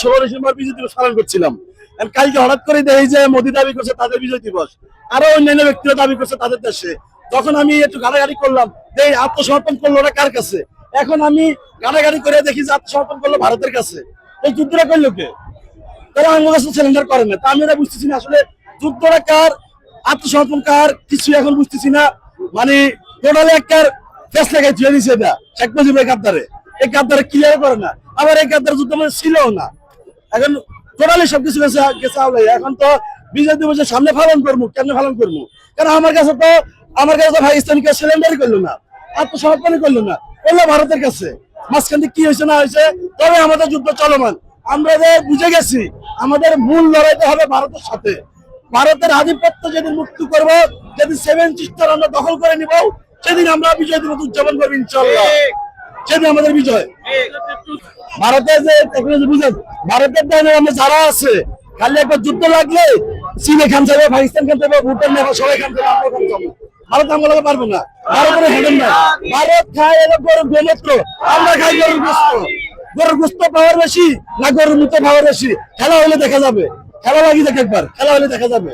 16 December বিজয় দিবস পালন করছিলাম। কালকে হঠাৎ করে দেখি যে মোদি দাবি করছে তাদের বিজয় দিবস, আরো অন্যান্য ব্যক্তিরা দাবি করছে তাদের দেশে। তখন আমি একটু ঘাটাঘাটি করলাম যে আত্মসমর্পণ করলো ওরা কার কাছে। এখন আমি ঘাটাঘাটি করে দেখি যে আত্মসমর্পণ করলো ভারতের কাছে। এই যুদ্ধটা করলো কে? তারা বাংলাদেশে সিলিন্ডার করে না। তা আমি এটা বুঝতেছি না আসলে যুদ্ধটা কার, আত্মসমর্পণ কার, কিছু এখন বুঝতেছি না। মানে টোটালি একটা ফেস লাগাই ধুয়ে দিছে এটা শেখ মুজিবের গাদ্দারে। এই গাদ্দারে ক্লিয়ার করে না, আবার এই গাদ্দার যুদ্ধ মানে ছিল না। এখন টোটালি সবকিছু গেছে আওলাই। এখন তো বিজয় দিবসের সামনে পালন করবো, কেন পালন করবো? কারণ আমার কাছে তো পাকিস্তানকে সিলিন্ডারই করলো না, আত্মসমর্পণই করলো না, করলো ভারতের কাছে। মাঝখান থেকে কি হয়েছে না হয়েছে, তবে আমাদের যুদ্ধ চলমান। আমরা বুঝে গেছি আমাদের মূল লড়াইটা হবে ভারতের সাথে। ভারতের আধিপত্য যেদিন মুক্ত করব, যেদিন 7 সিস্টার আমরা দখল করে নিব, সেদিন আমরা বিজয় দিবস উদযাপন করবো ইনশাআল্লাহ। সেদিন আমাদের বিজয়। ভারতের যে টেকনোলজি বুঝেন, ভারতের দেশে আমরা যারা আছে খালি একবার যুদ্ধ লাগলে চীনে খান যাবে, পাকিস্তান খান যাবে, ভুটান নেপাল সবাই খান যাবে, আমরা খান যাবো। ভারত আমলাকে পারবো না, ভারতের হেঁটেন না। ভারত খায় এলো গরুর গোমূত্র, আমরা খাই গরুর গোস্ত। গরুর গোস্ত পাওয়ার বেশি না গরুর মূত্র পাওয়ার বেশি? খেলা হলে দেখা যাবে, খেলা লাগিয়ে দেখ একবার, খেলা হলে দেখা যাবে।